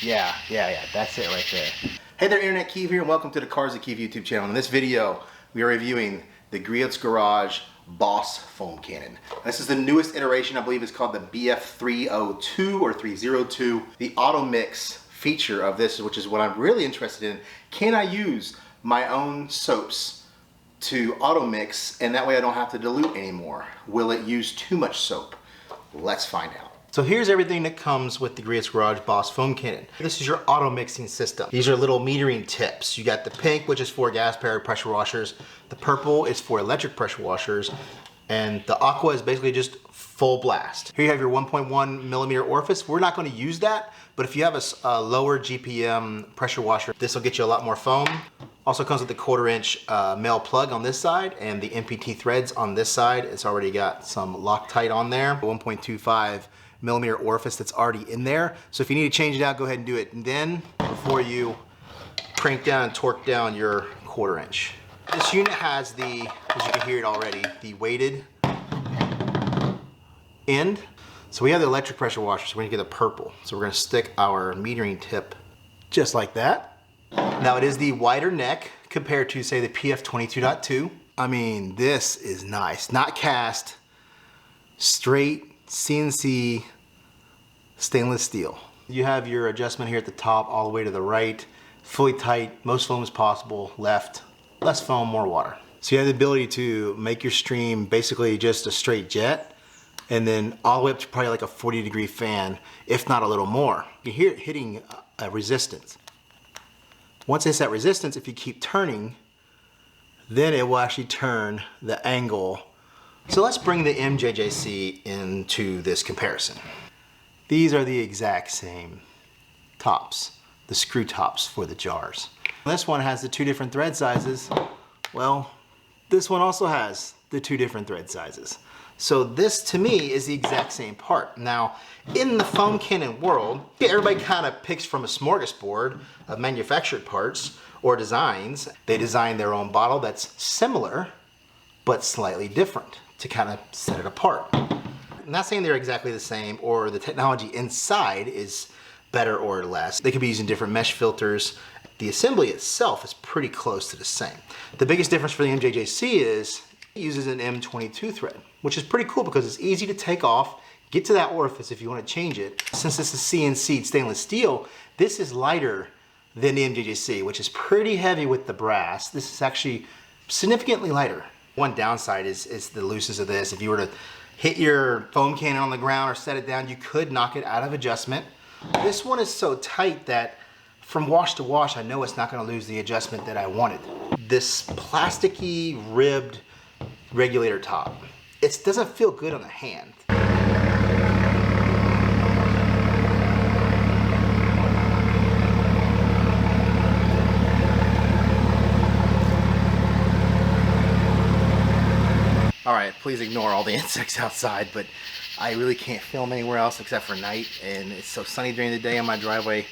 Yeah, that's it right there. Hey there, Internet Keeve here, and welcome to the Cars That Keeve YouTube channel. In this video, we are reviewing the Griot's Garage Boss foam cannon. This is the newest iteration. I believe it's called the BF302 or 302. The auto mix feature of this, which is what I'm really interested in. Can I use my own soaps to auto mix, and that way I don't have to dilute anymore? Will it use too much soap? Let's find out. So here's everything that comes with the Griot's Garage Boss foam cannon. This is your auto mixing system. These are little metering tips. You got the pink, which is for gas powered pressure washers. The purple is for electric pressure washers. And the aqua is basically just full blast. Here you have your 1.1 millimeter orifice. We're not going to use that, but if you have a lower GPM pressure washer, this will get you a lot more foam. Also comes with the 1/4 inch male plug on this side and the MPT threads on this side. It's already got some Loctite on there. 1.25 millimeter orifice that's already in there. So if you need to change it out, go ahead and do it. And then before you crank down and torque down your 1/4 inch. This unit has the, as you can hear it already, the weighted end. So we have the electric pressure washer, so we're gonna get the purple. So we're gonna stick our metering tip just like that. Now it is the wider neck compared to, say, the BF302. I mean, this is nice. Not cast, straight CNC stainless steel. You have your adjustment here at the top all the way to the right, fully tight, most foam as possible, left, less foam, more water. So you have the ability to make your stream basically just a straight jet, and then all the way up to probably like a 40-degree fan, if not a little more. You hear it hitting a resistance. Once it's at resistance, if you keep turning, then it will actually turn the angle. So let's bring the MJJC into this comparison. These are the exact same tops, the screw tops for the jars. This one has the 2 different thread sizes. Well, this one also has the 2 different thread sizes. So this, to me, is the exact same part. Now, in the foam cannon world, everybody kind of picks from a smorgasbord of manufactured parts or designs. They design their own bottle that's similar, but slightly different to kind of set it apart. I'm not saying they're exactly the same or the technology inside is better or less. They could be using different mesh filters. The assembly itself is pretty close to the same. The biggest difference for the MJJC is it uses an M22 thread, which is pretty cool because it's easy to take off, get to that orifice if you want to change it. Since this is CNC stainless steel, this is lighter than the MJJC, which is pretty heavy with the brass. This is actually significantly lighter. One downside is the looseness of this. If you were to hit your foam cannon on the ground or set it down, you could knock it out of adjustment. This one is so tight that from wash to wash, I know it's not going to lose the adjustment that I wanted. This plasticky ribbed regulator top, it doesn't feel good on the hand. All right, please ignore all the insects outside, but I really can't film anywhere else except for night, and it's so sunny during the day on my driveway.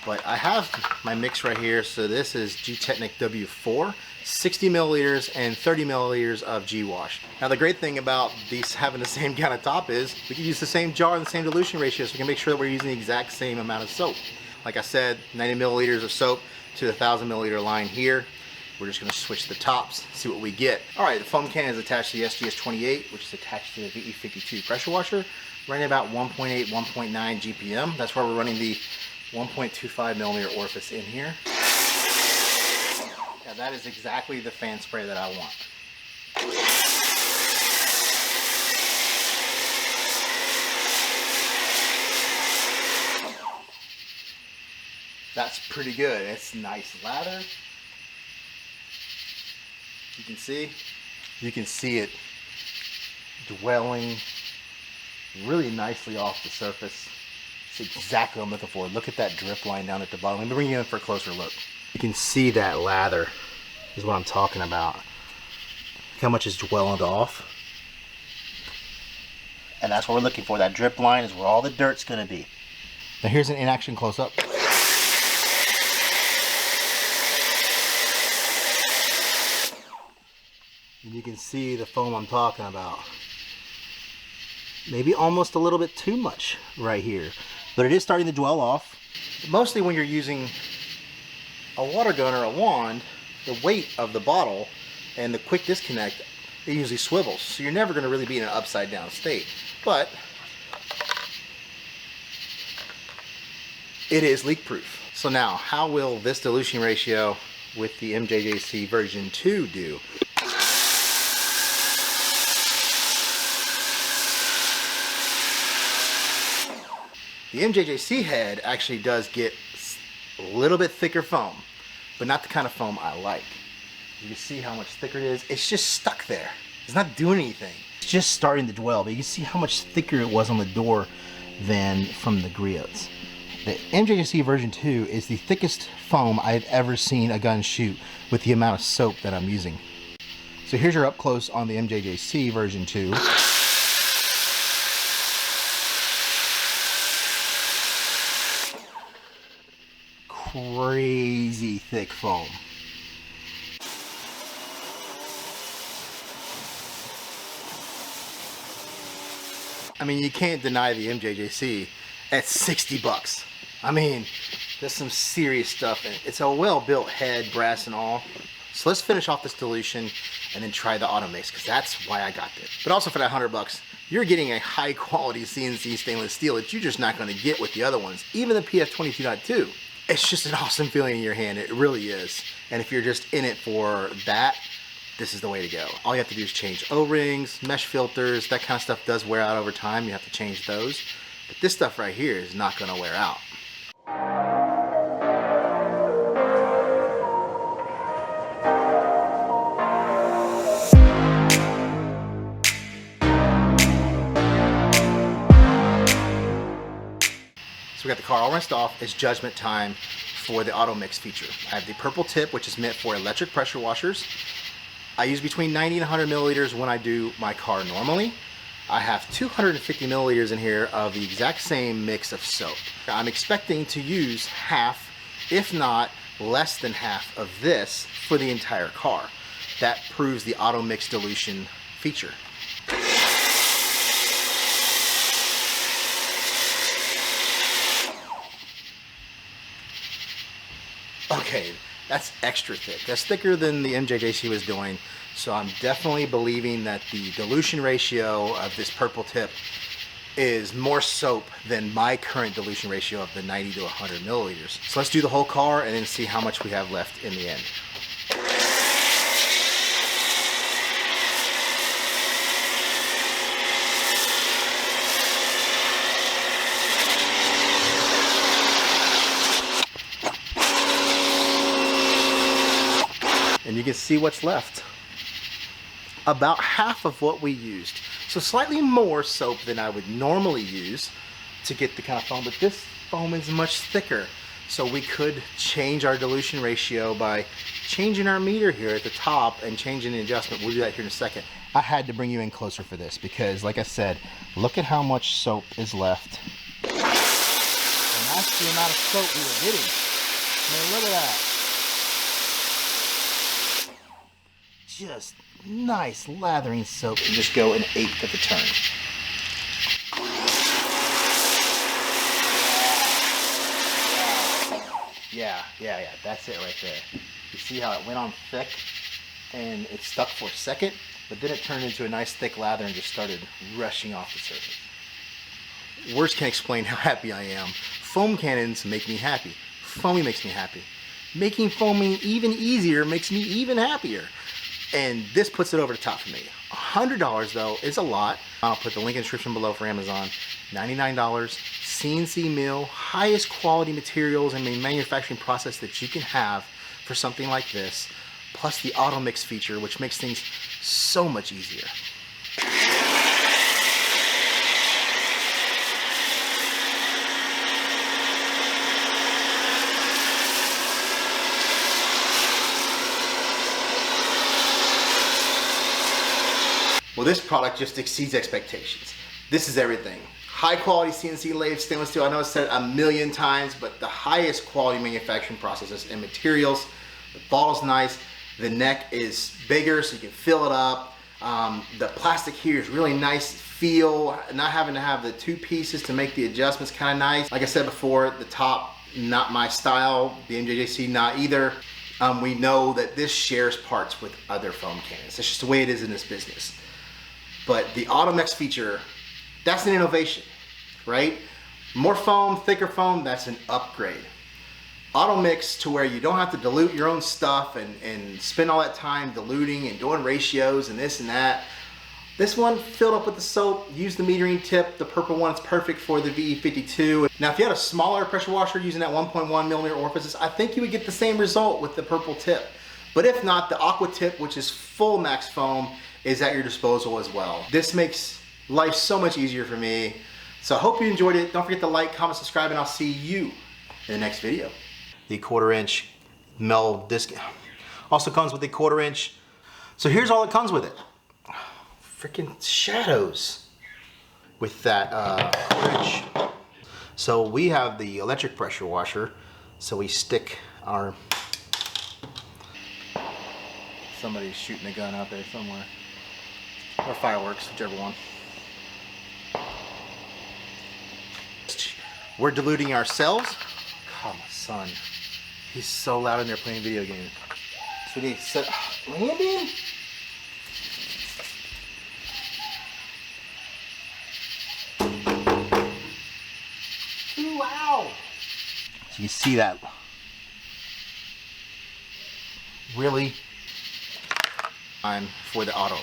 But I have my mix right here. So this is Gtechniq W4, 60 milliliters and 30 milliliters of Gwash. Now the great thing about these having the same kind of top is we can use the same jar and the same dilution ratio, so we can make sure that we're using the exact same amount of soap. Like I said, 90 milliliters of soap to the 1,000 milliliter line here. We're just gonna switch the tops, see what we get. All right, the foam cannon is attached to the SGS28, which is attached to the VE52 pressure washer, running about 1.8, 1.9 GPM. That's why we're running the 1.25 millimeter orifice in here. Yeah, that is exactly the fan spray that I want. That's pretty good. It's nice lather. You can see it dwelling really nicely off the surface. It's exactly what I'm looking for. Look at that drip line down at the bottom. Let me bring you in for a closer look. You can see that lather is what I'm talking about. Look how much is dwelled off. And that's what we're looking for. That drip line is where all the dirt's gonna be. Now here's an in-action close-up. And you can see the foam I'm talking about. Maybe almost a little bit too much right here. but it is starting to dwell off. Mostly when you're using a water gun or a wand, the weight of the bottle and the quick disconnect, it usually swivels. So you're never going to really be in an upside down state. But it is leak proof. So now, how will this dilution ratio with the MJJC version 2 do? The MJJC head actually does get a little bit thicker foam, but not the kind of foam I like. You can see how much thicker it is. It's just stuck there. It's not doing anything. It's just starting to dwell, but you can see how much thicker it was on the door than from the Griots. The MJJC version 2 is the thickest foam I've ever seen a gun shoot with the amount of soap that I'm using. So here's your up close on the MJJC version 2. Crazy thick foam. I mean, you can't deny the MJJC at 60 bucks. I mean, there's some serious stuff in it. It's a well-built head, brass and all. So let's finish off this dilution and then try the auto mix, because that's why I got this. But also for that 100 bucks, you're getting a high quality CNC stainless steel that you're just not going to get with the other ones, even the BF302. It's just an awesome feeling in your hand. It really is. And if you're just in it for that, this is the way to go. All you have to do is change O-rings, mesh filters. That kind of stuff does wear out over time. You have to change those. But this stuff right here is not going to wear out. So we got the car all rinsed off. It's judgment time for the auto mix feature. I have the purple tip, which is meant for electric pressure washers. I use between 90 and 100 milliliters when I do my car normally. I have 250 milliliters in here of the exact same mix of soap. I'm expecting to use half, if not less than half of this for the entire car. That proves the auto mix dilution feature. Okay, that's extra thick. That's thicker than the MJJC was doing. So I'm definitely believing that the dilution ratio of this purple tip is more soap than my current dilution ratio of the 90 to 100 milliliters. So let's do the whole car and then see how much we have left in the end. And you can see what's left. About half of what we used. So slightly more soap than I would normally use to get the kind of foam, but this foam is much thicker. So we could change our dilution ratio by changing our meter here at the top and changing the adjustment. We'll do that here in a second. I had to bring you in closer for this because, like I said, look at how much soap is left. And that's the amount of soap we were getting. I mean, look at that. Just nice lathering soap, and just go 1/8 of the turn. Yeah, that's it right there. You see how it went on thick and it stuck for a second, but then it turned into a nice thick lather and just started rushing off the surface. Words can't explain how happy I am. Foam cannons make me happy. Foaming makes me happy. Making foaming even easier makes me even happier. And this puts it over the top for me. $100 though is a lot. I'll put the link in the description below for Amazon. $99, CNC mill, highest quality materials and manufacturing process that you can have for something like this, plus the auto mix feature, which makes things so much easier. Well, this product just exceeds expectations. This is everything. High quality CNC lathe stainless steel. I know I've said it a million times, but the highest quality manufacturing processes and materials. The bottle's nice. The neck is bigger so you can fill it up. The plastic here is really nice, feel, not having to have the two pieces to make the adjustments kind of nice. Like I said before, the top, not my style, the MJJC not either. We know that this shares parts with other foam cannons. It's just the way it is in this business. But the AutoMix feature, that's an innovation, right? More foam, thicker foam, that's an upgrade. AutoMix to where you don't have to dilute your own stuff and spend all that time diluting and doing ratios and this and that. This one filled up with the soap, use the metering tip. The purple one is perfect for the VE52. Now, if you had a smaller pressure washer using that 1.1 millimeter orifices, I think you would get the same result with the purple tip. But if not, the aqua tip, which is full max foam, is at your disposal as well. This makes life so much easier for me. So I hope you enjoyed it. Don't forget to like, comment, subscribe, and I'll see you in the next video. The 1/4 inch Mel disc also comes with a 1/4 inch. So here's all that comes with it. Freaking shadows with that 1/4 inch. So we have the electric pressure washer. So we stick our... Somebody's shooting a gun out there somewhere. Or fireworks, whichever one. We're diluting ourselves. God, my son. He's so loud in there playing video games. So we need to set... Landon? Wow! So you see that? Really? Time for the auto.